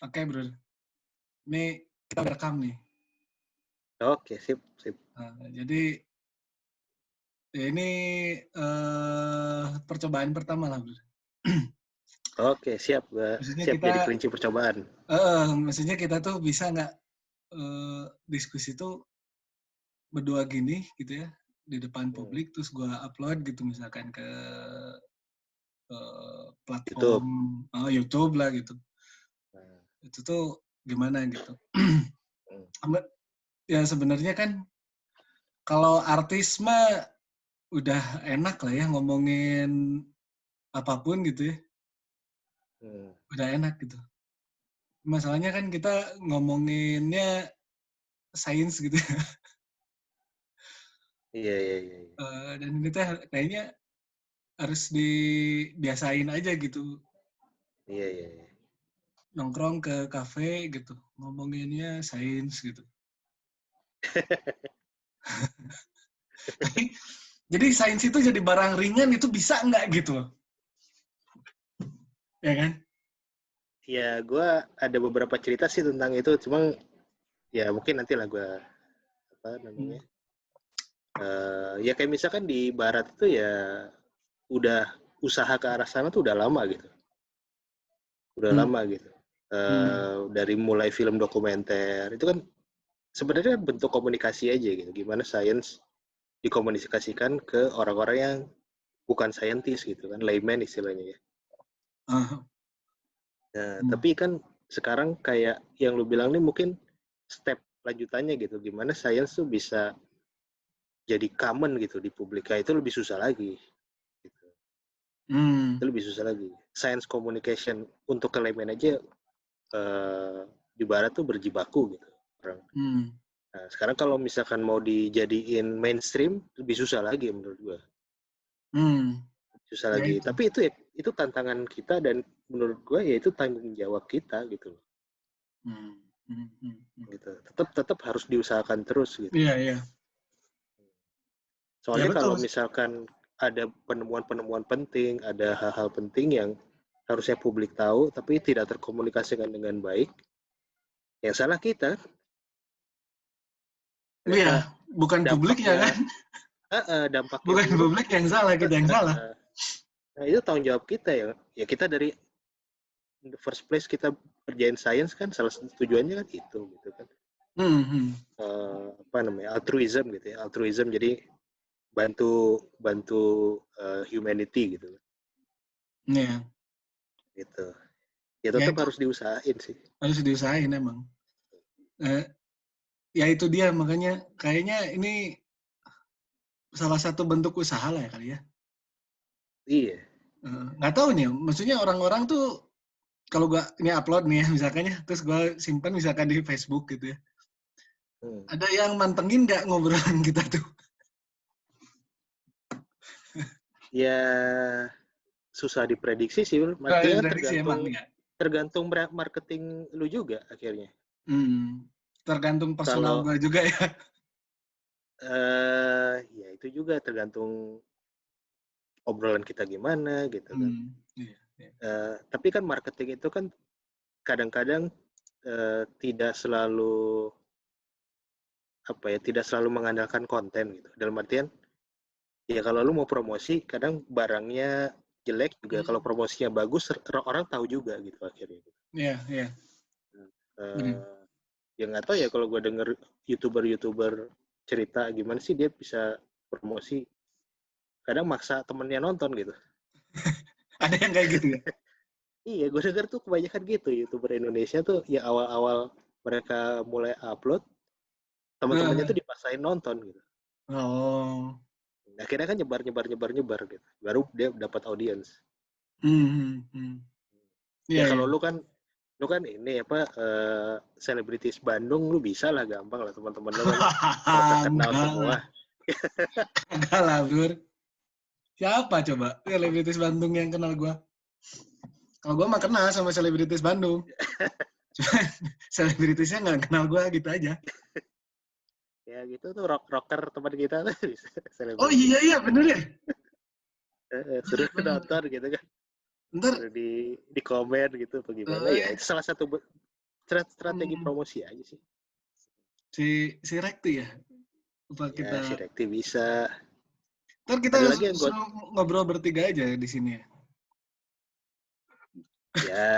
Oke, Bro. Ini kita rekam nih. Oke, sip. Jadi ya ini percobaan pertama lah, Bro. Oke, siap. Maksudnya Siap kita, jadi kelinci percobaan. maksudnya kita tuh bisa nggak diskusi tuh berdua gini gitu ya di depan publik, terus gue upload gitu misalkan ke platform YouTube lah gitu. Itu tuh gimana gitu. Ya sebenarnya kan kalau artis mah udah enak lah ya ngomongin apapun gitu ya. Udah enak gitu. Masalahnya kan kita ngomonginnya sains gitu ya. Iya. Dan ini teh kayaknya harus dibiasain aja gitu. Iya. Nongkrong ke kafe gitu. Ngomonginnya sains gitu. Jadi sains itu jadi barang ringan itu bisa nggak gitu? Ya kan? Ya, gue ada beberapa cerita sih tentang itu, cuma ya mungkin nanti lah gue ya kayak misalkan di barat itu ya udah usaha ke arah sana tuh udah lama gitu. Dari mulai film dokumenter itu kan sebenarnya bentuk komunikasi aja gitu. Gimana sains dikomunikasikan ke orang-orang yang bukan saintis gitu kan, layman istilahnya ya. Tapi kan sekarang kayak yang lu bilang nih mungkin step lanjutannya gitu, gimana sains tuh bisa jadi common gitu di publik, itu lebih susah lagi gitu. Itu lebih susah lagi. Science communication untuk ke layman aja di barat tuh berjibaku gitu orang. Nah, sekarang kalau misalkan mau dijadiin mainstream lebih susah lagi menurut gua. Susah lagi. Itu. Tapi itu tantangan kita dan menurut gua ya itu tanggung jawab kita gitu. Gitu. Tetap harus diusahakan terus gitu. Iya. Soalnya Ya, kalau betul. misalkan ada penemuan-penemuan penting, ada hal-hal penting yang harusnya publik tahu tapi tidak terkomunikasikan dengan baik, yang salah kita. Iya, bukan publiknya kan? Dampaknya Bukan buruk. publik yang salah, kita yang salah. Nah, itu tanggung jawab kita ya. Ya kita dari in the first place kita kerjain sains kan salah satu tujuannya kan itu gitu kan. Altruism gitu ya. Altruism jadi bantu humanity gitu. Iya. Gitu. Ya tetap harus diusahain sih. Harus diusahain emang. Ya itu dia makanya kayaknya ini salah satu bentuk usaha lah ya kali ya. Iya. Nggak tahu nih, maksudnya orang-orang tuh kalau gua ini upload nih ya misalkannya, terus gua simpan misalkan di Facebook gitu ya. Ada yang mantengin nggak ngobrolan kita tuh? Ya susah diprediksi sih, artinya tergantung marketing lu juga akhirnya. Tergantung personal gua juga ya. Ya itu juga tergantung obrolan kita gimana gitu kan. Tapi kan marketing itu kan kadang-kadang tidak selalu mengandalkan konten gitu. Dalam artian ya kalau lu mau promosi kadang barangnya jelek juga, kalau promosinya bagus orang tahu juga gitu akhirnya. Iya. Ya nggak tahu ya kalau gue denger youtuber cerita gimana sih dia bisa promosi, kadang maksa temennya nonton gitu. Ada yang kayak gitu ya? Iya, gue denger tuh kebanyakan gitu youtuber Indonesia tuh ya awal-awal mereka mulai upload teman-temannya tuh dipaksain nonton gitu. Akhirnya kan nyebar gitu, baru dia dapat audiens. Ya kalau lu kan ini selebritis Bandung, lu bisa lah gampang lah, teman-teman lu kan terkenal semua. Enggak lah, Bro. Siapa coba selebritis Bandung yang kenal gua? Kalau gua mah kenal sama selebritis Bandung. Cuma selebritisnya nggak kenal gua gitu aja. Ya gitu tuh rocker teman kita tuh. Oh iya bener ya. Suruh nonton gitu kan. Ntar di komen gitu bagaimana ya, itu salah satu Strategi Hmm, promosi aja sih. si Rekti ya? Apa Ya, si kita Rekti bisa. ntar kita Ada lagi yang gue, suruh ngobrol bertiga aja di sini ya. ya,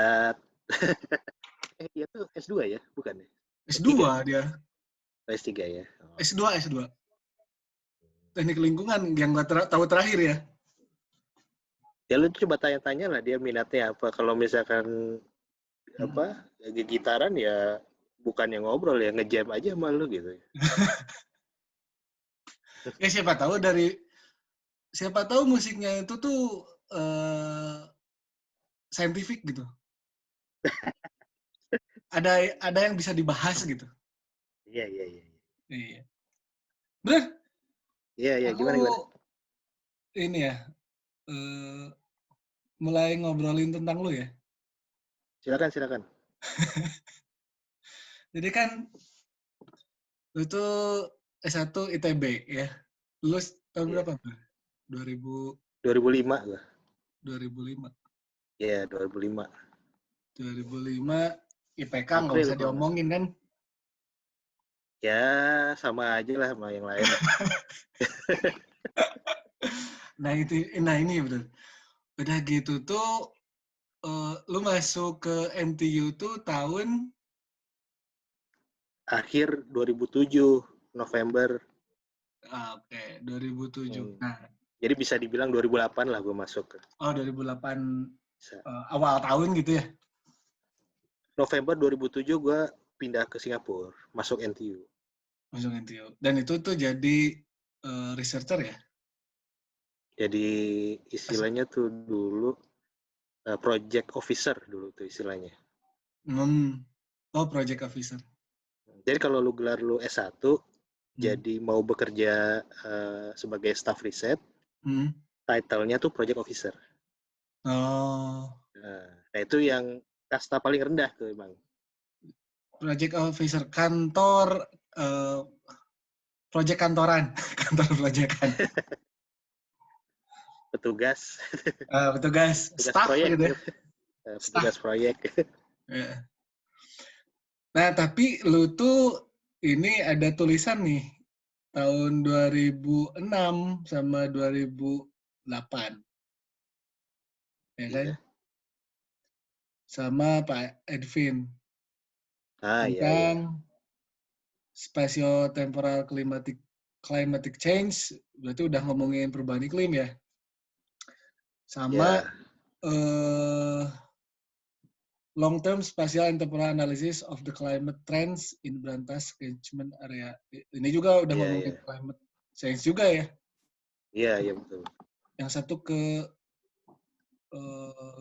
dia tuh S2 ya, bukan ya? S3 ya? S2 dia. S3 ya. Oh. S2, S2. Teknik lingkungan yang nggak tahu terakhir ya. Ya lu coba tanya-tanya lah dia minatnya apa. Kalau misalkan Hmm. apa gitaran ya bukan yang ngobrol ya ngejam aja sama lu gitu. Ya siapa tahu musiknya itu tuh scientific gitu. Ada yang bisa dibahas gitu. Iya, iya, iya. Iya. Bener, Iya, iya, aku gimana? ini ya eh, mulai ngobrolin tentang lu ya. Silakan, silakan. Jadi kan lu tuh S1 ITB ya. Lulus tahun Iya. berapa tuh? 2000 2005 gua. 2005. Iya, 2005. 2005 IPK nggak April usah kalau nggak salah. diomongin kan. Ya, sama aja lah sama yang lain. Nah ini betul. Udah gitu tuh lu masuk ke NTU tuh tahun Akhir 2007, November. oke 2007. Hmm. Nah, Jadi bisa dibilang 2008 lah gue masuk. 2008 Bisa. awal tahun gitu ya. November 2007 gue pindah ke Singapura, masuk NTU. Masuk NTU. Dan itu tuh jadi researcher ya. Jadi istilahnya tuh dulu project officer dulu tuh istilahnya. Hmm. Oh, project officer. Jadi kalau lu gelar lu S1, Hmm. jadi mau bekerja sebagai staff riset, Hmm. title-nya tuh project officer. Oh, Nah, itu yang kasta paling rendah tuh emang. project officer kantor eh, project kantoran, kantor proyekan. Petugas, Petugas petugas staff proyek, gitu ya. petugas Staff. proyek. Ya. Nah, tapi lu tuh ini ada tulisan nih tahun 2006 sama 2008, ya kan? Iya. Sama Pak Edvin Iya, iya. tentang spatio-temporal climatic change, berarti udah ngomongin perubahan iklim ya. Sama Ya, eh, long-term spatial and temporal analysis of the climate trends in Brantas catchment area. Ini juga udah iya, iya. ngomongin climate change juga ya. Iya, iya betul. Yang satu ke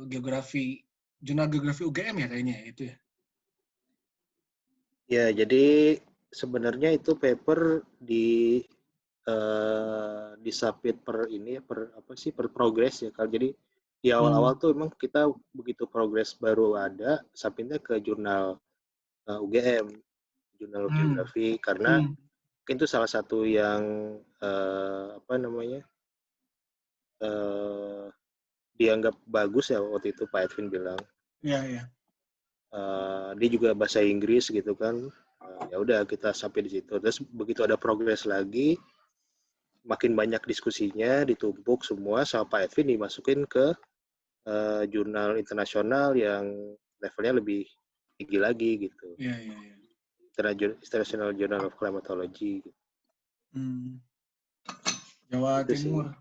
geografi, jurnal geografi UGM ya kayaknya itu ya. Ya, jadi sebenarnya itu paper disubmit per ini ya, per apa sih, per progress ya. Kalau jadi di Hmm. awal-awal tuh emang kita begitu progress baru ada, submitnya ke jurnal UGM, jurnal Hmm. geografi, karena Hmm. mungkin itu salah satu yang apa namanya eh, dianggap bagus ya waktu itu Pak Edwin bilang. Ya, ya. Dia juga bahasa Inggris gitu kan. Ya udah kita sampai di situ. Terus begitu ada progres lagi, makin banyak diskusinya, ditumpuk semua sama Pak Edwin dimasukin ke jurnal internasional yang levelnya lebih tinggi lagi gitu. Ya, ya, ya. International Journal of Climatology. Gitu. Hmm. Jawa Itu sih. Timur.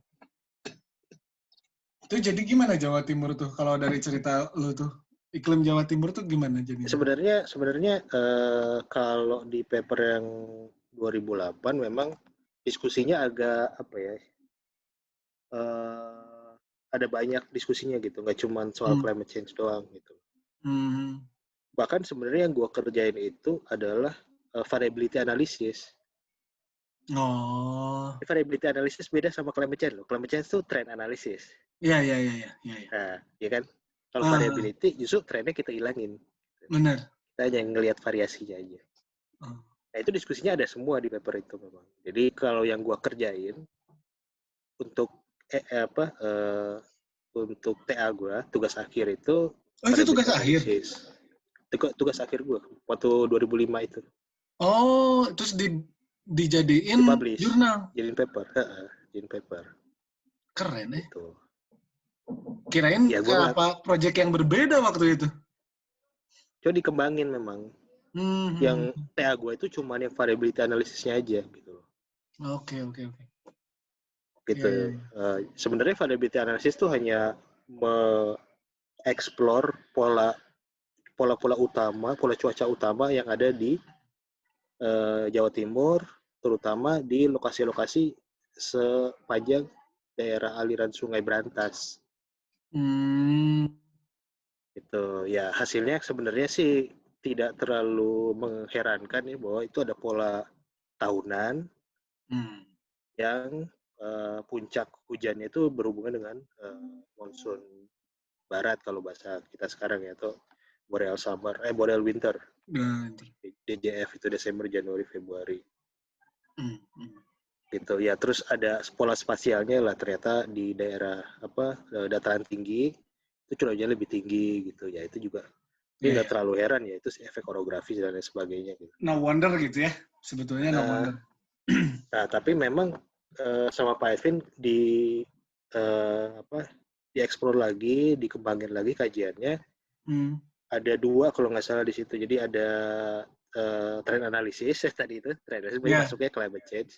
Itu jadi gimana Jawa Timur tuh kalau dari cerita lu tuh? Iklim Jawa Timur tuh gimana jadinya? Sebenarnya kalau di paper yang 2008 memang diskusinya agak apa ya? Uh, ada banyak diskusinya gitu, nggak cuma soal Hmm. climate change doang gitu. Hmm. Bahkan sebenarnya yang gue kerjain itu adalah variability analysis. Oh. Variability analysis beda sama climate change loh. Climate change itu trend analysis. Iya, iya, iya, iya, iya. Ya. Nah, ya kan? Kalau Ah, variability justru trendnya kita hilangin. benar. Kita hanya ngelihat variasinya aja. Oh. Nah, itu diskusinya ada semua di paper itu memang. Jadi kalau yang gue kerjain untuk untuk TA gue, tugas akhir itu Oh, itu tugas variability akhir. analysis. tugas akhir gue waktu 2005 itu. Oh, terus dijadiin Dipublish, jurnal. jadiin paper. Jadiin paper. Keren ya. Gitu. Kirain Ya, gue proyek yang berbeda waktu itu. coba dikembangin memang. Yang TA gue itu cuma yang variability analisisnya aja gitu. Oke. Gitu. Yeah. Sebenarnya variability analysis tuh hanya mengeksplor pola utama, pola cuaca utama yang ada di Jawa Timur, terutama di lokasi-lokasi sepanjang daerah aliran Sungai Brantas. Gitu. Ya, hasilnya sebenarnya sih tidak terlalu mengherankan ya, bahwa itu ada pola tahunan yang puncak hujannya itu berhubungan dengan monsun barat kalau bahasa kita sekarang ya, atau boreal winter. DJF itu Desember, Januari, Februari. Gitu ya. Terus ada pola spasialnya lah, ternyata di daerah dataran tinggi itu curah hujan lebih tinggi gitu ya. Itu juga ini nggak terlalu heran ya, itu efek orografis dan lain sebagainya gitu. No wonder gitu ya, sebetulnya no wonder. Nah, tapi memang sama Pak Edwin dieksplor lagi, dikembangin lagi kajiannya. Ada 2 kalau nggak salah di situ. Jadi ada trend analisis tadi itu, trend analisis masuknya climate change.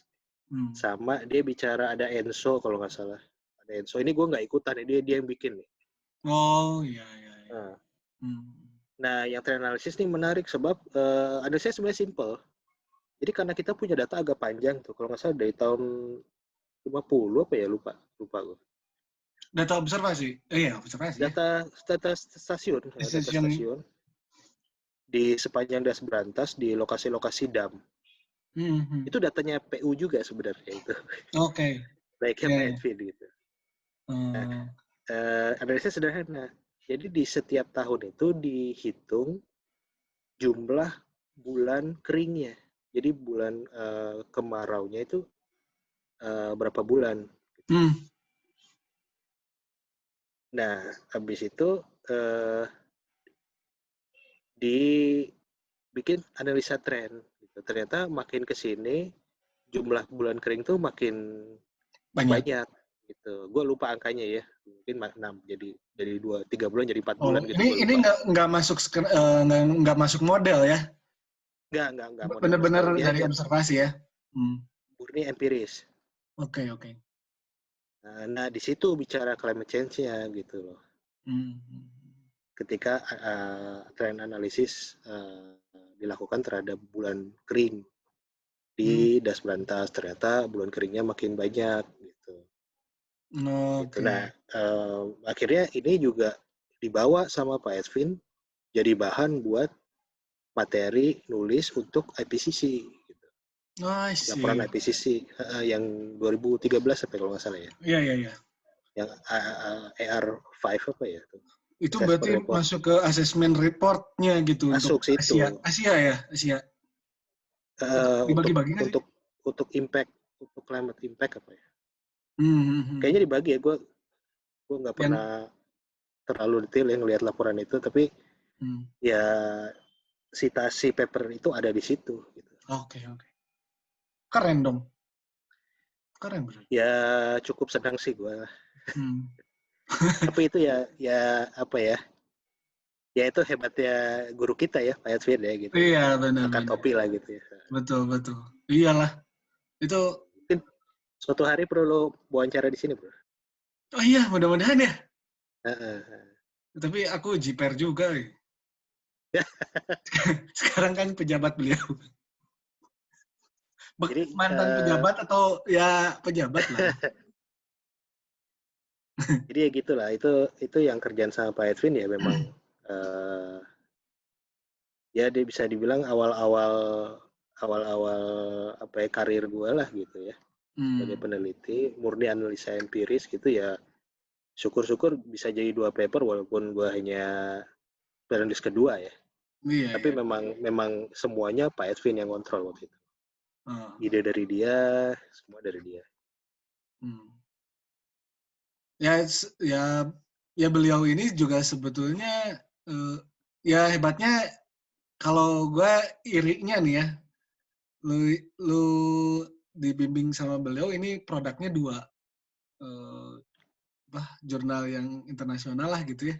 Sama dia bicara ada ENSO kalau nggak salah. Ada ENSO, ini gue nggak ikutan, dia yang bikin nih. Oh iya. Nah, yang trend analisis ini menarik sebab analisisnya sebenarnya simple. Jadi karena kita punya data agak panjang tuh, kalau nggak salah dari tahun 50 apa ya, lupa gue. Data observasi? Observasi. Data stasiun di sepanjang Das Brantas di lokasi-lokasi dam. Itu datanya PU juga sebenarnya itu. Oke. Baiknya Pak Edwin gitu. Nah, analisisnya sederhana. Jadi di setiap tahun itu dihitung jumlah bulan keringnya. Jadi bulan kemaraunya itu berapa bulan. Nah, habis itu dibikin analisa tren. Gitu. Ternyata makin ke sini jumlah bulan kering tuh makin banyak. Gitu. Gue lupa angkanya ya. Mungkin 6 jadi dari 2-3 bulan jadi 4 bulan gitu. Ini nggak masuk model ya? Nggak model. Benar-benar dari observasi ya? Murni empiris. Oke. Nah, di situ bicara climate change-nya gitu loh. Ketika trend analisis dilakukan terhadap bulan kering di Das Brantas, ternyata bulan keringnya makin banyak gitu. Gitu. Nah, akhirnya ini juga dibawa sama Pak Edwin jadi bahan buat materi nulis untuk IPCC. Gitu. Laporan IPCC yang 2013 sampai kalau nggak salah ya. Iya. Yang AR5 apa ya? Itu berarti report. Masuk ke assessment report-nya gitu. Masuk untuk situ. Asia. Dibagi-bagi nggak sih? Untuk impact, untuk climate impact apa ya? Kayaknya dibagi ya. Gue nggak pernah terlalu detail yang ngelihat laporan itu, tapi ya citasi paper itu ada di situ. Gitu. Oke. Keren dong. Keren berarti. Ya cukup senang sih gue. Tapi itu ya apa ya? Ya itu hebatnya guru kita ya, Pak Edwin ya gitu. Iya benar. Angkat topi lah gitu ya. Betul. Iyalah. Itu mungkin suatu hari perlu wawancara di sini, bro. Oh iya, mudah-mudahan ya. Tapi aku jiper juga. Sekarang kan pejabat beliau. Jadi, mantan pejabat atau ya pejabat lah. Jadi ya gitulah, itu yang kerjaan sama Pak Edwin ya memang ya dia bisa dibilang awal-awal apa ya karir gue lah gitu ya. Sebagai peneliti murni analisa empiris gitu ya, syukur-syukur bisa jadi 2 paper walaupun gue hanya penulis kedua ya. Tapi memang semuanya Pak Edwin yang kontrol waktu itu. Ide dari dia, semua dari dia. Ya beliau ini juga sebetulnya ya hebatnya Kalau gue irinya nih ya, lu dibimbing sama beliau ini produknya dua eh, jurnal yang internasional lah gitu ya.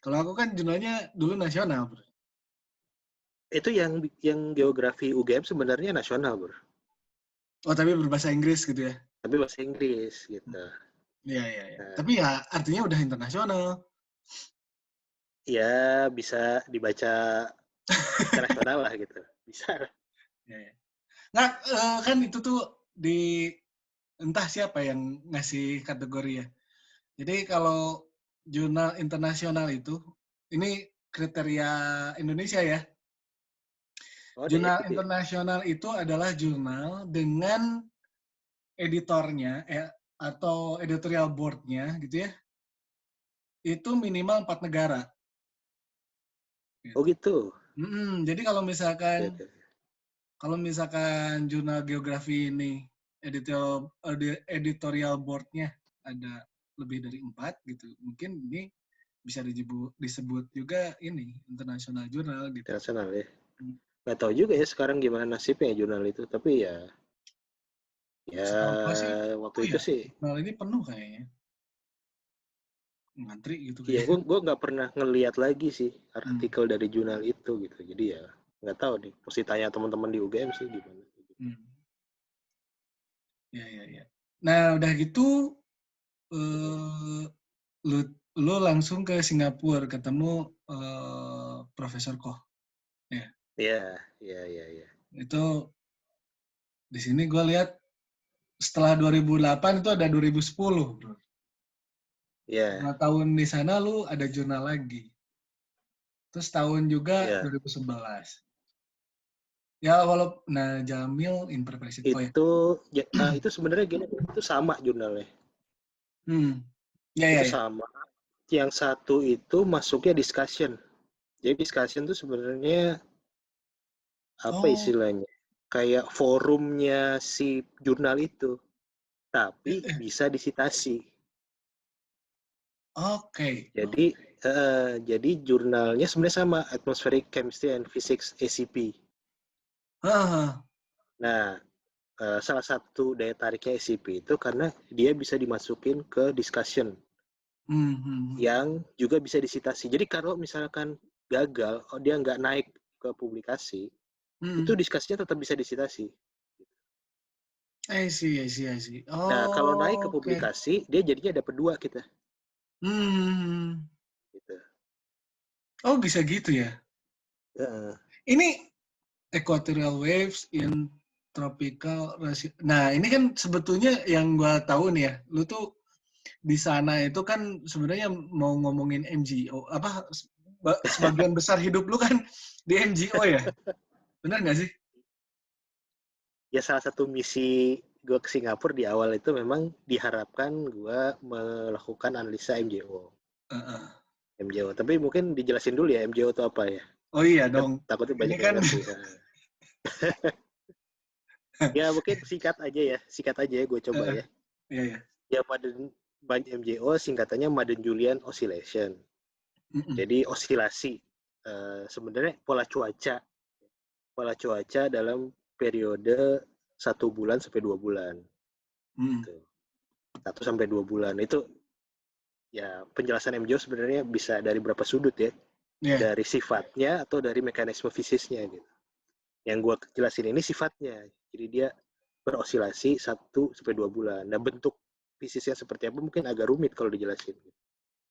Kalau aku kan jurnalnya dulu nasional, bro. Itu yang geografi UGM sebenarnya nasional, Bro. Oh tapi berbahasa Inggris gitu ya? Tapi bahasa Inggris gitu. Iya iya iya. Nah, Tapi ya artinya udah internasional. ya bisa dibaca internasional lah gitu. Bisa. Iya, iya. Nah kan itu tuh di entah siapa yang ngasih kategori ya. Jadi kalau jurnal internasional itu ini kriteria Indonesia ya. Oh, ada ya Jurnal gitu ya. internasional itu adalah jurnal dengan editornya atau editorial boardnya gitu ya, itu minimal 4 negara. Oh Gitu. gitu. Jadi Oke, oke. kalau misalkan jurnal geografi ini editorial boardnya ada lebih dari 4 gitu, mungkin ini bisa disebut juga ini international journal gitu. Internasional ya. Hmm. Nggak tahu juga ya sekarang gimana nasibnya jurnal itu. Tapi ya, ya Setahu gue sih, waktu oh itu ya, sih. jurnal ini penuh kayaknya, ngantri gitu Iya, kayaknya. gue nggak pernah ngeliat lagi sih Hmm. artikel dari jurnal itu gitu. Jadi ya nggak tahu nih. Mesti tanya teman-teman di UGM sih gimana. Hmm. Ya, ya, ya. Nah, udah gitu, eh, lu, lu langsung ke Singapura ketemu Profesor Koh. Ya, Iya, iya, iya, iya. itu di sini gue lihat setelah 2008 itu ada 2010, bro. Iya, 5 tahun di sana lu ada jurnal lagi. Terus tahun juga iya. 2011. Ya, walaupun, nah Jamil in preparation. Oh ya. Itu ya, itu sebenarnya gini, itu sama jurnalnya. Hmm. Ya, ya, Itu ya. sama. Yang satu itu masuknya discussion. Jadi discussion itu sebenarnya apa Oh, istilahnya? Kayak forumnya si jurnal itu, tapi eh, bisa disitasi. oke. Jadi jadi jurnalnya sebenarnya sama, Atmospheric Chemistry and Physics ACP. Ah, Nah, salah satu daya tariknya ACP itu karena dia bisa dimasukin ke discussion hmm, hmm, hmm. yang juga bisa disitasi. Jadi kalau misalkan gagal, oh dia nggak naik ke publikasi, itu Hmm. diskusinya tetap bisa disitasi. I see, I see, I see. Nah, kalau naik ke Oh, oke. publikasi, dia jadinya dapat dua kita. Hmm. Gitu. Oh, bisa gitu ya. Uh, Ini equatorial waves in tropical ratio. Nah, ini kan sebetulnya yang gua tahu nih ya, lu tuh di sana itu kan sebenarnya mau ngomongin NGO, apa sebagian besar hidup lu kan di NGO ya? Benar nggak sih? ya salah satu misi gue ke Singapura di awal itu memang diharapkan gue melakukan analisa MJO. Uh-uh. MJO. Tapi mungkin dijelasin dulu ya MJO itu apa ya. Oh iya Kan dong. takutnya Ini banyak yang kan, ngerti. Ya mungkin singkat aja ya gue coba ya. iya ya. Ya MJO singkatannya Madden Julian Oscillation. Mm-mm. Jadi osilasi sebenarnya pola cuaca dalam periode 1 bulan sampai 2 bulan. Mm-mm. Gitu. 1 sampai 2 bulan itu ya penjelasan MJO sebenarnya bisa dari berapa sudut ya, Iya. dari sifatnya atau dari mekanisme fisiknya gitu. Yang gue jelasin ini sifatnya, jadi dia berosilasi 1 sampai 2 bulan. Nah bentuk fisiknya seperti apa mungkin agak rumit kalau dijelasin.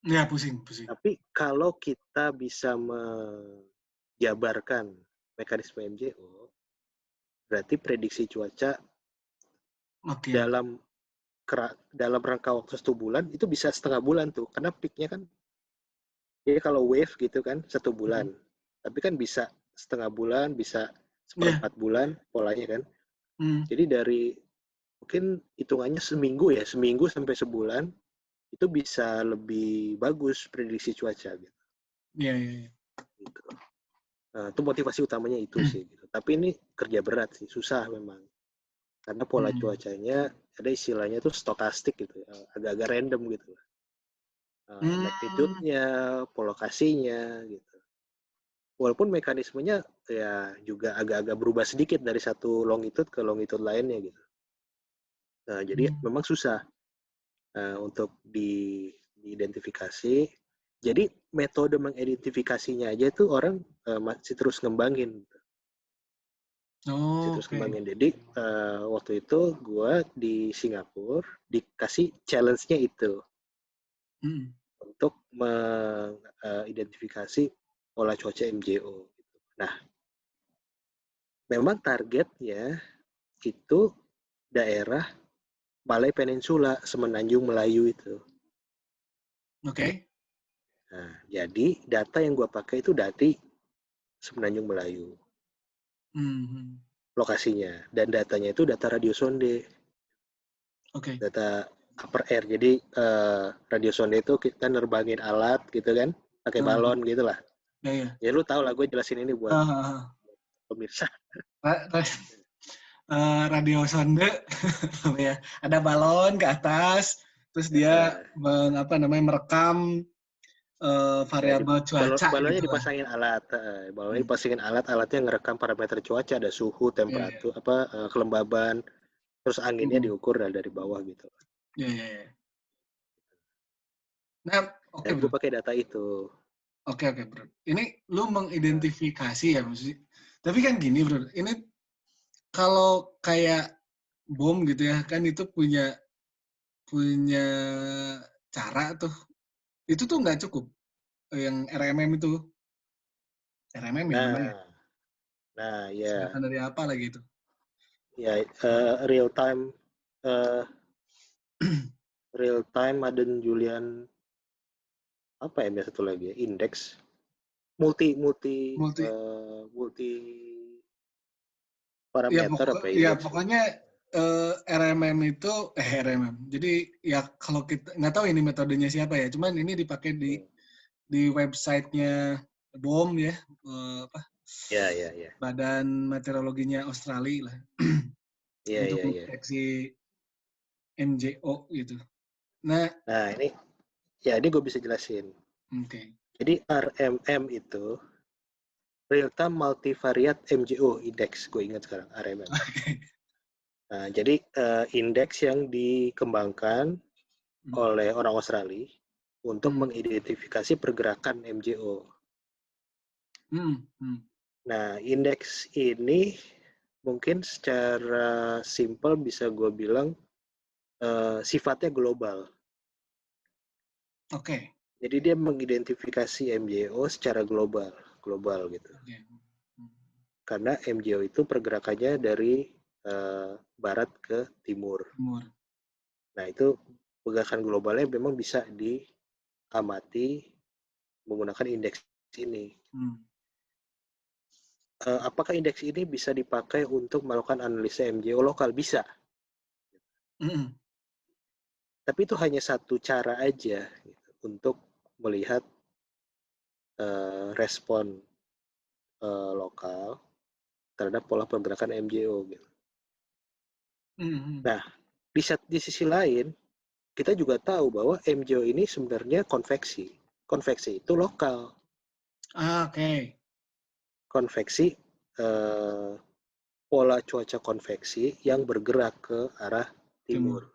Iya, pusing, pusing. Tapi kalau kita bisa menjabarkan mekanisme MJO, berarti prediksi cuaca Oke, oke. dalam dalam rangka waktu 1 bulan itu bisa setengah bulan tuh, karena peaknya kan jadi kalau wave gitu kan 1 bulan, Mm. tapi kan bisa setengah bulan, bisa Iya. 1/4 bulan polanya kan. Mm. Jadi dari mungkin hitungannya seminggu ya, seminggu sampai sebulan itu bisa lebih bagus prediksi cuaca gitu. Iya, iya, iya. Gitu. Nah, itu motivasi utamanya itu sih. Gitu. Tapi ini kerja berat sih, susah memang. Karena pola Mm. cuacanya ada istilahnya tuh stokastik gitu, agak-agak random gitu. Hmm. Magnitude-nya, polokasinya gitu. Walaupun mekanismenya ya juga agak-agak berubah sedikit dari satu longitude ke longitude lainnya gitu. Nah, jadi memang susah untuk diidentifikasi. Jadi metode mengidentifikasinya aja tuh orang masih terus ngembangin. Oh, Terus oke. kembangin. Jadi waktu itu gue di Singapura dikasih challenge-nya itu untuk mengidentifikasi pola cuaca MJO. Nah, memang targetnya itu daerah Malay Peninsula, Semenanjung Melayu itu. Oke. Nah, jadi data yang gue pakai itu dari Semenanjung Melayu lokasinya, dan datanya itu data radio sonde. Oke. Data upper air. Jadi radio sonde itu kita nerbangin alat gitu kan, pakai balon gitu lah. Ya, ya. Ya lu tau lah, gue jelasin ini buat pemirsa. Radio sonde ya. Ada balon ke atas, terus dia merekam variabel cuaca Balonnya gitu lah. dipasangin alat, alatnya ngerekam parameter cuaca, ada suhu, Ya, temperatur, kelembaban, terus anginnya diukur dari bawah gitu. Ya, ya, ya. Nah, oke Dan bro. gue pakai data itu. Oke bro. Ini lu mengidentifikasi ya maksudnya. Tapi kan gini bro, ini kalau kayak bom gitu ya, kan itu punya cara tuh. Itu tuh nggak cukup. Yang RMM itu. RMM ya namanya. Nah ya. Singkatan dari apa lagi itu? Ya, real time Madden Julian, apa ya satu lagi ya, indeks multi Ya, parameter apa indeks. pokoknya RMM itu RMM. Jadi ya kalau kita nggak tahu ini metodenya siapa ya, cuman ini dipakai di websitenya BOM ya, Ya. Badan Meteorologinya Australia lah. Untuk Ya. mendeteksi MJO gitu. Nah, ini gue bisa jelasin. oke. Jadi RMM itu real time multivariate MJO index, gue ingat sekarang RMM. Nah, jadi indeks yang dikembangkan oleh orang Australia untuk mengidentifikasi pergerakan MJO. Nah, indeks ini mungkin secara simpel bisa gue bilang sifatnya global. Oke. Jadi dia mengidentifikasi MJO secara global gitu. Karena MJO itu pergerakannya dari barat ke timur. Nah, itu pergerakan globalnya memang bisa diamati menggunakan indeks ini. Apakah indeks ini bisa dipakai untuk melakukan analisa MJO lokal? Bisa. Tapi itu hanya satu cara aja gitu, untuk melihat respon lokal terhadap pola pergerakan MJO gitu. Nah, di sisi lain kita juga tahu bahwa MJO ini sebenarnya konveksi. Konveksi itu lokal. Oke. Konveksi pola cuaca konveksi yang bergerak ke arah timur.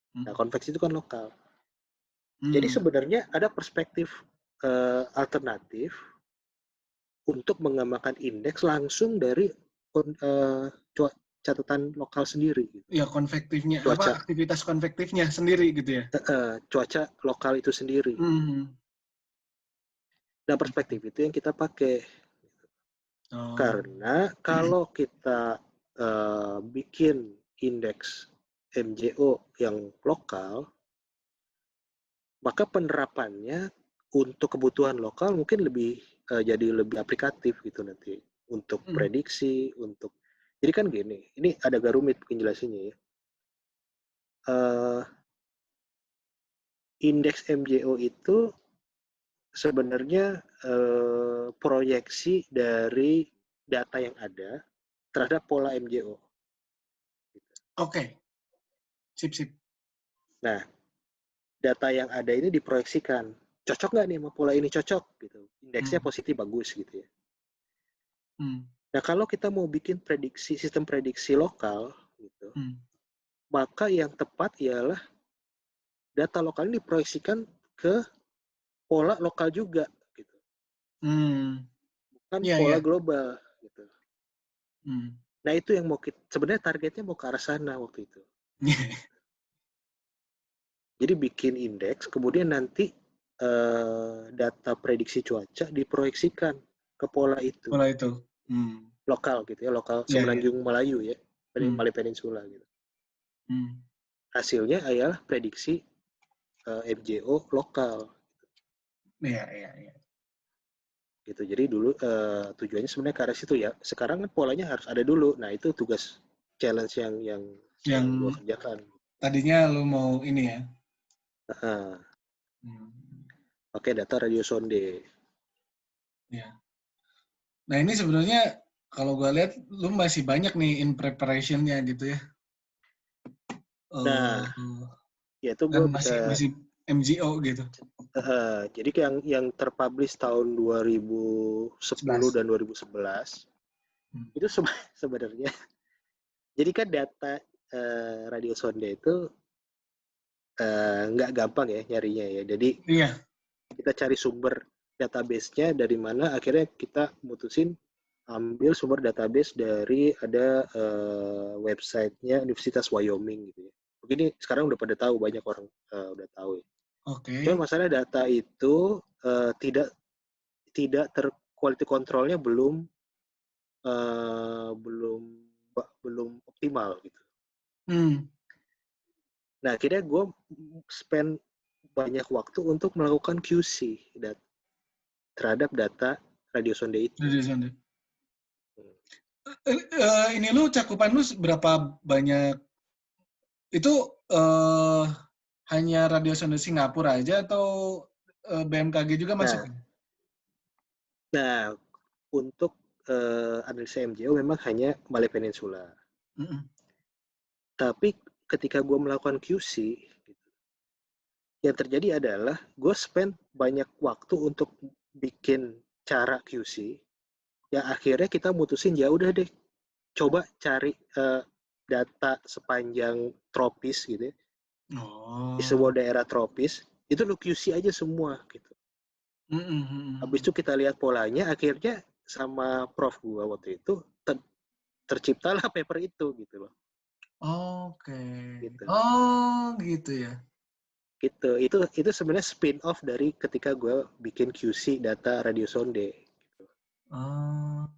Nah, konveksi itu kan lokal. Jadi sebenarnya ada perspektif alternatif untuk mengembangkan indeks langsung dari catatan lokal sendiri. Ya, konvektifnya, aktivitas konvektifnya sendiri gitu ya? Cuaca lokal itu sendiri. Nah, perspektif itu yang kita pakai. Karena kalau kita bikin indeks MJO yang lokal, maka penerapannya untuk kebutuhan lokal mungkin jadi lebih aplikatif gitu nanti, untuk prediksi, jadi kan gini, ini agak rumit penjelasannya ya. Indeks MJO itu sebenarnya proyeksi dari data yang ada terhadap pola MJO. Oke. Sip. Nah, data yang ada ini diproyeksikan. Cocok nggak nih sama pola ini? Cocok gitu. Indeksnya positif, bagus gitu ya. Nah, kalau kita mau bikin sistem prediksi lokal, gitu, maka yang tepat ialah data lokal ini diproyeksikan ke pola lokal juga, gitu. Bukan Iya, pola iya. global, gitu. Nah, itu yang sebenarnya targetnya mau ke arah sana waktu itu. Jadi bikin indeks, kemudian nanti data prediksi cuaca diproyeksikan ke pola itu. Pola itu. Lokal gitu ya, lokal Iya, iya. Semenanjung Melayu ya, Hmm. Malay Peninsula gitu. Hmm. Hasilnya adalah prediksi MJO lokal. Iya, iya, iya. Gitu. Jadi dulu tujuannya sebenarnya ke arah situ ya. Sekarang kan polanya harus ada dulu. Nah, itu tugas challenge yang Yang sedang gua kerjakan. tadinya lu mau ini ya. Nah, Hmm. pakai data radio sonde. Ya. Nah ini sebenarnya kalau gue lihat lu masih banyak nih in preparation-nya gitu ya. Nah, Uh, ya itu dan gue masih bisa masih MGO gitu. jadi yang terpublish tahun 2010 11. dan 2011 itu sebenarnya jadi kan data radio sonde itu nggak gampang ya nyarinya ya. Jadi Iya. kita cari sumber database-nya dari mana, akhirnya kita mutusin ambil sumber database dari ada website-nya Universitas Wyoming gitu ya. Begini sekarang udah pada tahu, banyak orang udah tahu ya. Cuma Oke. masalah data itu tidak tidak quality controlnya uh, belum belum optimal gitu. Hmm. Nah, akhirnya gue spend banyak waktu untuk melakukan QC terhadap data radio sonde itu. Dari sana. Ini lu cakupan lu berapa banyak? Itu hanya radio sonde Singapura aja atau BMKG juga masuk? Nah, nah untuk analisa MJO memang hanya Malay Peninsula. Mm-mm. Tapi ketika gue melakukan QC, yang terjadi adalah gue spend banyak waktu untuk bikin cara QC. Ya akhirnya kita mutusin ya udah deh, coba cari data sepanjang tropis gitu ya, di Oh. sebuah daerah tropis itu lu QC aja semua gitu. Habis Mm-mm. itu kita lihat polanya, akhirnya sama prof gua waktu itu terciptalah paper itu gitu loh. Oke. Gitu. Oh, gitu ya. Gitu. Itu sebenarnya spin off dari ketika gue bikin QC data radio sonde. Gitu. Oh.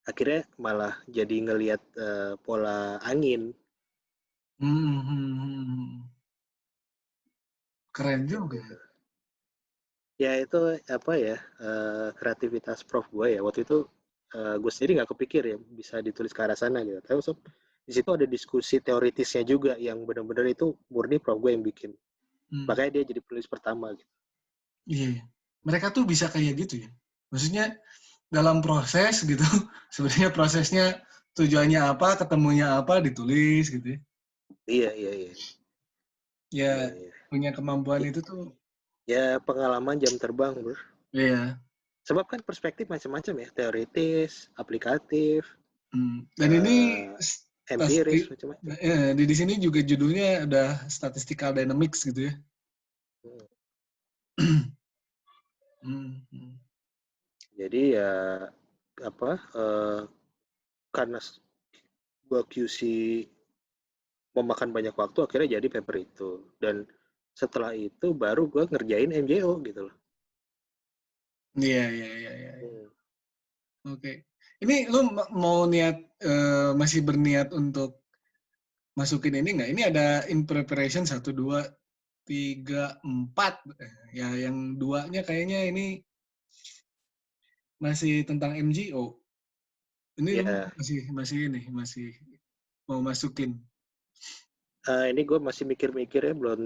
Akhirnya malah jadi ngelihat pola angin. Hmm. Keren Kayak juga. gitu. Ya itu apa ya kreativitas prof gue ya waktu itu gue sendiri nggak kepikir ya bisa ditulis ke arah sana gitu. Tapi di situ ada diskusi teoritisnya juga yang benar-benar itu murni prof gue yang bikin. Hmm. Makanya dia jadi penulis pertama gitu. Iya, iya. Mereka tuh bisa kayak gitu ya. Maksudnya dalam proses gitu, sebenarnya prosesnya tujuannya apa, ketemunya apa, ditulis gitu ya. Iya iya iya Ya, iya iya. punya kemampuan itu tuh, Ya pengalaman jam terbang bro. iya. Sebab kan perspektif macam-macam ya, teoritis, aplikatif, Dan ini empiris macam-macam. di sini juga judulnya ada statistical dynamics gitu ya. Hmm. Hmm. Jadi ya apa karena gua QC memakan banyak waktu, akhirnya jadi paper itu. Dan setelah itu baru gua ngerjain MJO gitu loh. Iya, iya, iya, iya. Hmm. Oke. Ini lu mau niat masih berniat untuk masukin ini nggak? Ini ada in preparation 1, 2, 3, 4. Ya, yang duanya kayaknya ini masih tentang MGO. Ini lu Ya, masih masih ini masih mau masukin. ini gue masih mikir-mikir ya, belum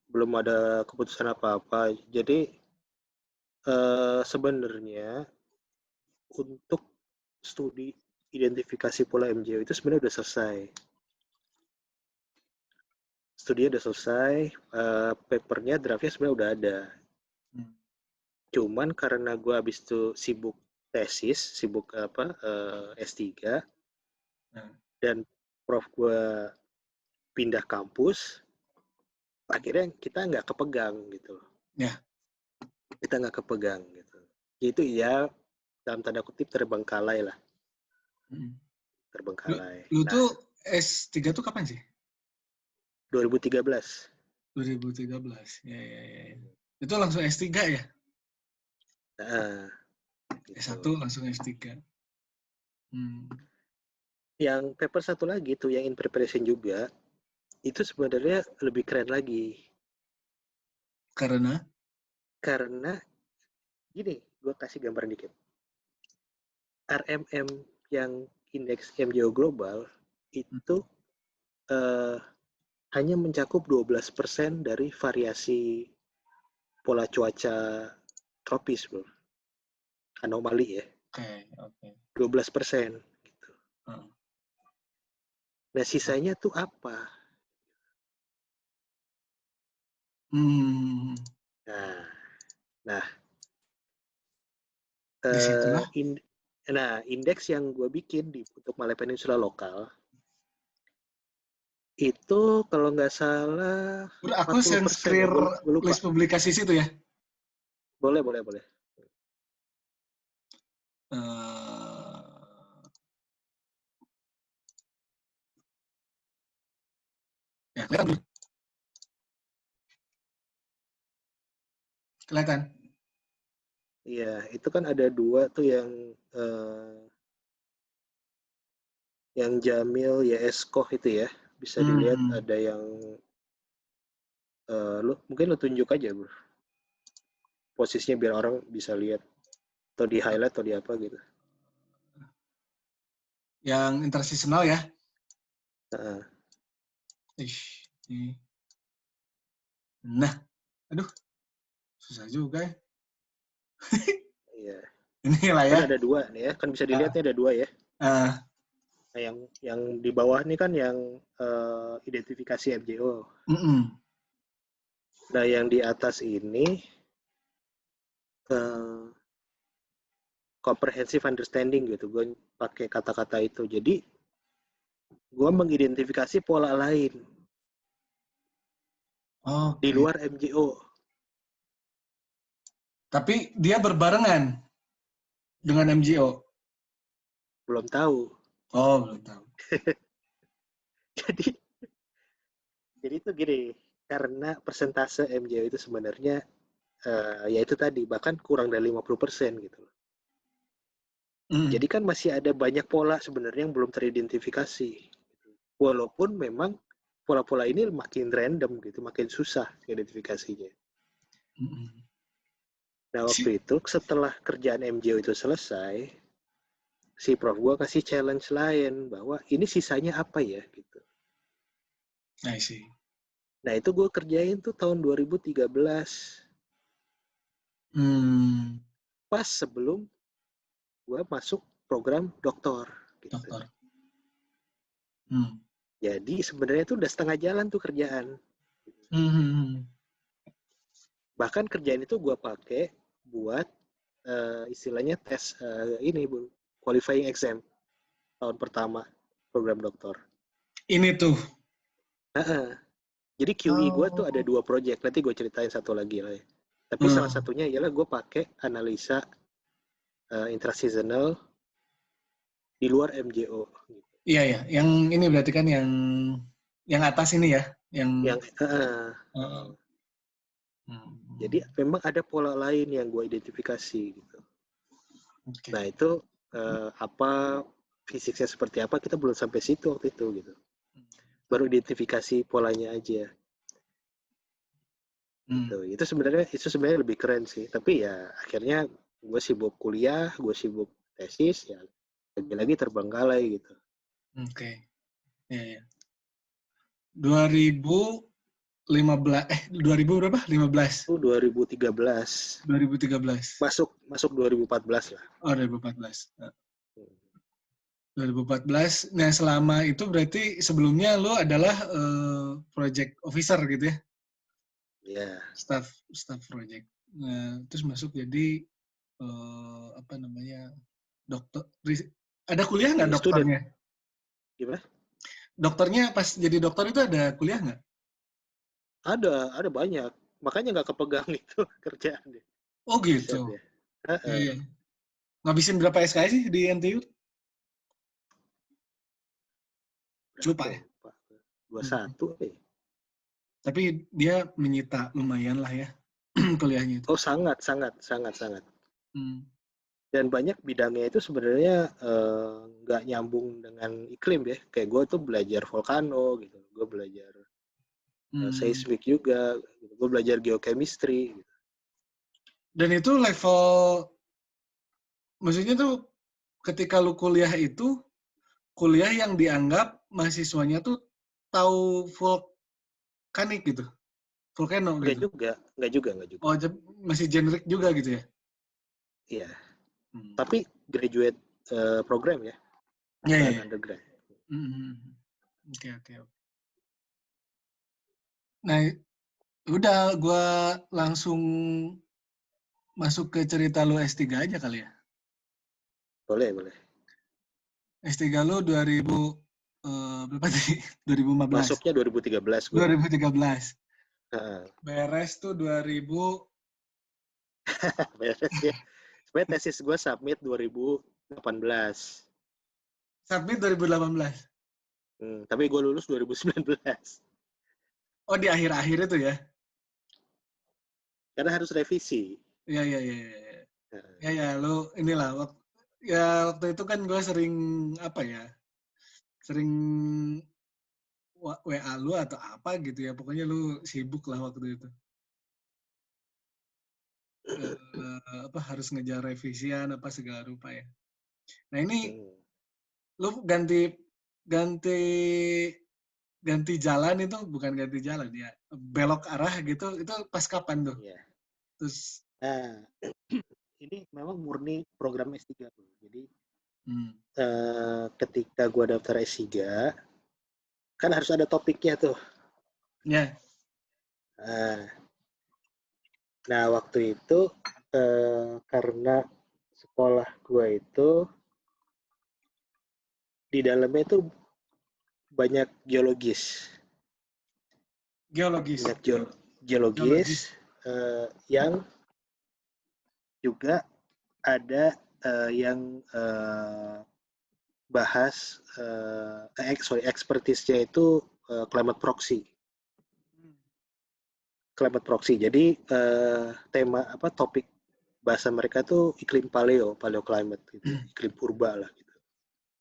belum ada keputusan apa-apa. Jadi sebenarnya untuk studi identifikasi pola MJO itu sebenarnya udah selesai. Studinya udah selesai, papernya, draftnya sebenarnya udah ada. Hmm. Cuman karena gue habis itu sibuk tesis, sibuk S3, Nah. dan prof gue pindah kampus, akhirnya kita nggak kepegang gitu. Ya. Kita nggak kepegang gitu. Itu ya dalam tanda kutip terbengkalai lah. Terbengkalai. Lu Nah, tuh S3 tuh kapan sih? 2013. 2013. Ya. Itu langsung S3 ya? Nah, gitu. S1 langsung S3. Yang paper satu lagi tuh yang in preparation juga, itu sebenarnya lebih keren lagi. Karena gini, gue kasih gambaran dikit. RMM yang indeks MJO global itu hanya mencakup 12% dari variasi pola cuaca tropis, bro. Anomali ya. Oke. 12%. Gitu. Nah, sisanya tuh apa? Nah, Disitulah. indeks yang gue bikin untuk Malaya Peninsula lokal itu kalau nggak salah Aku 40% ya, share gue lupa. list publikasi situ ya. Boleh. Ya, kelihatan. Iya, itu kan ada dua tuh yang Jamil ya Eskoh itu ya. Bisa dilihat ada yang mungkin lu tunjuk aja, bro. Posisinya biar orang bisa lihat atau di highlight atau di apa gitu. Yang interseasonal ya. Nah, aduh, susah juga ya. Iya. Ini lah ya. Kan ada dua nih ya, kan bisa dilihatnya ada dua ya. Nah, yang di bawah ini kan yang identifikasi MJO. Nah, yang di atas ini comprehensive understanding gitu. Gue pakai kata-kata itu. Jadi, gue mengidentifikasi pola lain di luar MJO. Tapi dia berbarengan dengan MJO. Belum tahu. Belum tahu. jadi itu gini, karena persentase MJO itu sebenarnya ya itu tadi, bahkan kurang dari 50% gitu. Jadi kan masih ada banyak pola sebenarnya yang belum teridentifikasi. Walaupun memang pola-pola ini makin random gitu, makin susah identifikasinya. Nah, waktu itu setelah kerjaan MJO itu selesai, si prof gue kasih challenge lain bahwa ini sisanya apa ya gitu. I see. Nah, itu gue kerjain tuh tahun 2013. Pas sebelum gue masuk program doktor. Gitu. Doktor. Jadi sebenarnya itu udah setengah jalan tuh kerjaan. Bahkan kerjaan itu gue pakai buat istilahnya tes ini, Bu, qualifying exam tahun pertama program doktor. Ini tuh. Jadi QE gue tuh ada 2 project. Nanti gue ceritain satu lagi lah ya. Tapi salah satunya ialah gue pakai analisa intraseasonal di luar MJO. Iya ya, yang ini berarti kan yang atas ini ya, yang jadi memang ada pola lain yang gue identifikasi gitu. Nah itu apa fisiknya seperti apa kita belum sampai situ waktu itu gitu. Baru identifikasi polanya aja. Gitu. Itu sebenarnya lebih keren sih. Tapi ya akhirnya gue sibuk kuliah, gue sibuk tesis, ya lagi-lagi terbengkalai gitu. Ya. 2000 berapa? 15. 2013. 2013. Masuk 2014 lah. 2014. 2014. Nah, selama itu berarti sebelumnya lo adalah project officer gitu ya? Iya. Staff project. Nah, terus masuk jadi apa namanya, ada kuliah nggak Jadi student. dokternya? Gimana? Dokternya pas jadi dokter itu ada kuliah nggak? Ada banyak. Makanya nggak kepegang itu kerjaannya. Oh Buset gitu. ya. Iya, Heeh. iya. Ngabisin berapa SKS sih di NTU? Berapa Lupa ya? ya. Lupa. Hmm. 21 ya. Tapi dia menyita lumayan lah ya kuliahnya itu. Oh, sangat, sangat, sangat, sangat. Hmm. Dan banyak bidangnya itu sebenarnya nggak nyambung dengan iklim ya. Kayak gue tuh belajar volcano gitu. Gue belajar Hmm. seismik juga. Gitu. Gue belajar geochemistry. Gitu. Dan itu level, maksudnya tuh ketika lu kuliah itu, kuliah yang dianggap mahasiswanya tuh tahu vulkanik gitu, volcano Nggak gitu. juga, nggak juga, nggak juga. Oh, masih generik juga gitu ya? Iya. Hmm. Tapi graduate program ya, Ya, ya, bukan ya. undergrad. Hmm. Oke, oke. Nah, udah gue langsung masuk ke cerita lu S3 aja kali ya. Boleh, boleh. S3 lu 2000 berapa tadi? 2015. Masuknya 2013 gue. 2013. Heeh. Beres tuh 2000 beres ya. Sebenarnya tesis gue submit 2018. submit 2018. Tapi gue lulus 2019. Oh, di akhir-akhir itu ya. Karena harus revisi. Iya, iya, iya, iya. Heeh. Ya, ya, lu inilah ya waktu itu kan gue sering apa ya? Sering WA lu atau apa gitu ya. Pokoknya lu sibuk lah waktu itu. Apa harus ngejar revisian apa segala rupa ya. Nah, ini Hmm. lu ganti ganti ganti jalan itu bukan ganti jalan ya. Belok arah gitu itu pas kapan tuh? Iya. Terus Nah, ini memang murni program S3 tuh. Jadi hmm, ketika gue daftar S3, kan harus ada topiknya tuh. ya, Nah, nah waktu itu karena sekolah gue itu di dalamnya itu banyak geologis, geologis. banyak geologis Geologis. yang juga ada yang bahas expertise-nya itu climate proxy. Climate proxy. Jadi tema apa topik bahasa mereka tuh iklim paleoclimate gitu, iklim purba lah gitu.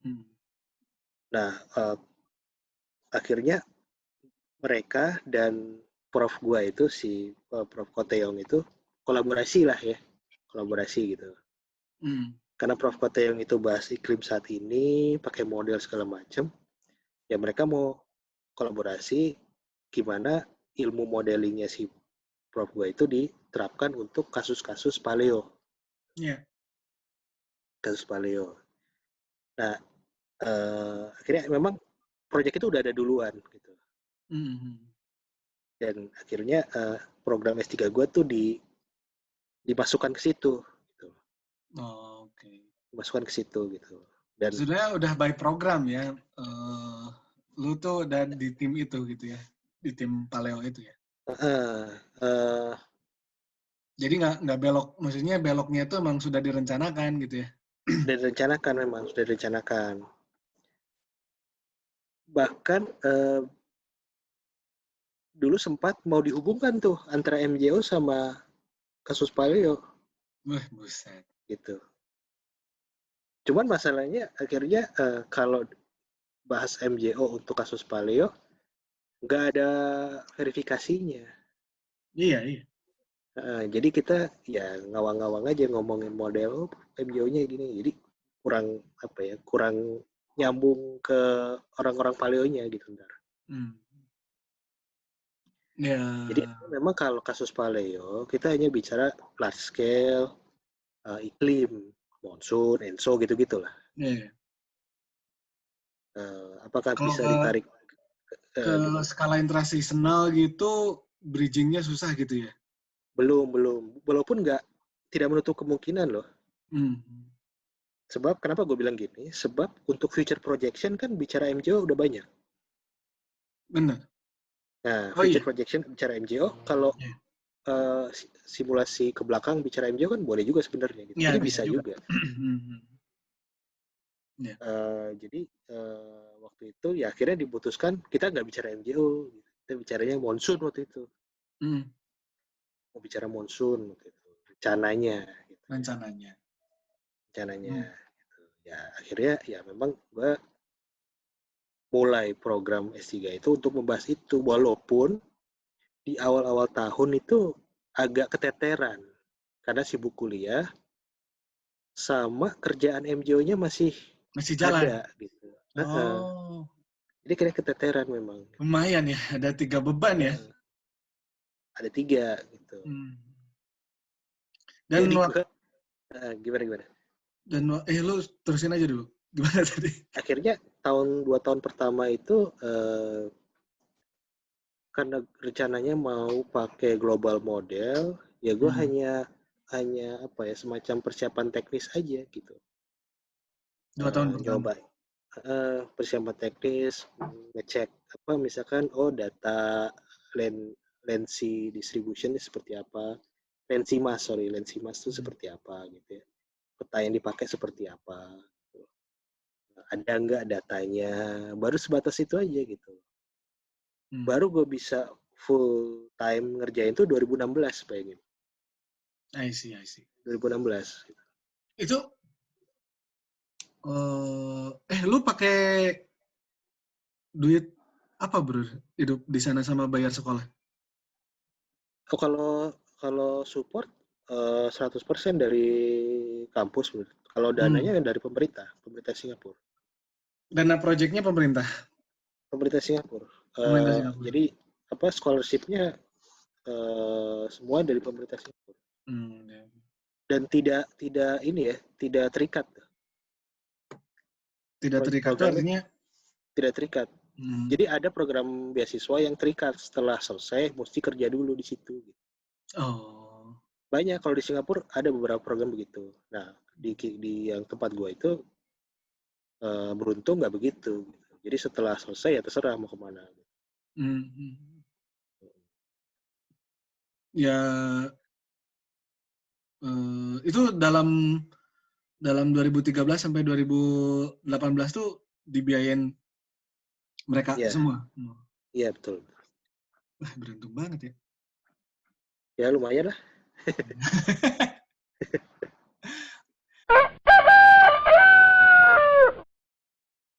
Hmm. Nah, akhirnya mereka dan prof gua itu si Prof Koteong itu kolaborasi lah ya, kolaborasi gitu. Hmm. Karena Prof Koteong itu bahas iklim saat ini, pakai model segala macam, ya mereka mau kolaborasi gimana ilmu modelingnya si Prof gua itu diterapkan untuk kasus-kasus paleo, Ya. kasus paleo. Nah, akhirnya memang proyek itu udah ada duluan gitu. Hmm. Dan akhirnya program S3 gue tuh dimasukkan ke situ gitu. Oh, oke. Dimasukkan ke situ gitu. Dan Sebenarnya udah by program ya. Lu tuh dan di tim itu gitu ya. Di tim paleo itu ya. uh, uh, Jadi nggak belok, maksudnya beloknya itu emang sudah direncanakan gitu ya. sudah direncanakan, memang sudah direncanakan. Bahkan dulu sempat mau dihubungkan tuh antara MJO sama kasus paleo Wah, buset. gitu. Cuman masalahnya akhirnya kalau bahas MJO untuk kasus paleo nggak ada verifikasinya. Iya, iya. Jadi kita ya ngawang-ngawang aja ngomongin model MJO-nya gini. Jadi kurang apa ya, kurang nyambung ke orang-orang paleonya gitu ntar. Hmm. Ya. Jadi memang kalau kasus paleo kita hanya bicara large scale, iklim, monsoon, enso gitu-gitulah. Ya, ya. Apakah Kalau bisa ke ditarik ke gimana? skala intraseasonal gitu, bridgingnya susah gitu ya. Belum, belum. Walaupun nggak tidak menutup kemungkinan loh. Hmm. Sebab kenapa gue bilang gini? Sebab untuk future projection kan bicara MJO udah banyak. Bener. Nah, Oh future iya. projection bicara MJO, kalau Iya. simulasi ke belakang bicara MJO kan boleh juga sebenarnya gitu. Iya, Jadi bisa bisa juga. juga. Iya. Jadi waktu itu ya akhirnya diputuskan kita nggak bicara MJO, gitu. Kita bicaranya monsoon waktu itu. Hmm. Mau bicara monsoon waktu itu. Rencananya. Gitu. Rencananya. Rencananya. Hmm. Gitu. Ya akhirnya ya memang gue mulai program S3 itu untuk membahas itu. Walaupun di awal-awal tahun itu agak keteteran. Karena sibuk kuliah, sama kerjaan MJO-nya masih Masih jalan. ada gitu. Oh, Jadi kira keteteran memang. lumayan ya. Ada 3 beban ya. Ada 3 gitu. Hmm. Dan Jadi gue gimana? lu terusin aja dulu. Gimana tadi? Akhirnya 2 tahun pertama itu karena rencananya mau pakai global model, ya gue Hmm. hanya apa ya, semacam persiapan teknis aja gitu. 2 tahun pertama. Nyoba persiapan teknis, ngecek apa misalkan data Lensi distribution seperti apa, Lensimas itu seperti apa gitu ya, peta yang dipakai seperti apa, ada nggak datanya, baru sebatas itu aja gitu. Baru gue bisa full time ngerjain tuh 2016 bayangin. I see. 2016. Itu lu pakai duit apa, Bro? Hidup di sana sama bayar sekolah? Oh, kalau support 100% dari kampus, Bro. Kalau dananya dari pemerintah Singapura. Dana proyeknya pemerintah. Pemerintah Singapura. Pemerintah Singapura. Jadi apa scholarship-nya semua dari pemerintah Singapura. Ya. Dan tidak ini ya, tidak terikat. Tidak terikat itu Programnya artinya tidak terikat. Jadi ada program beasiswa yang terikat, setelah selesai mesti kerja dulu di situ. oh. Banyak kalau di Singapura ada beberapa program begitu. Nah di yang tempat gue itu beruntung nggak begitu. Jadi setelah selesai ya terserah mau kemana. Ya itu dalam 2013 sampai 2018 tuh dibiayain mereka Iya, semua. iya betul. Wah, beruntung banget ya. Ya lumayan lah.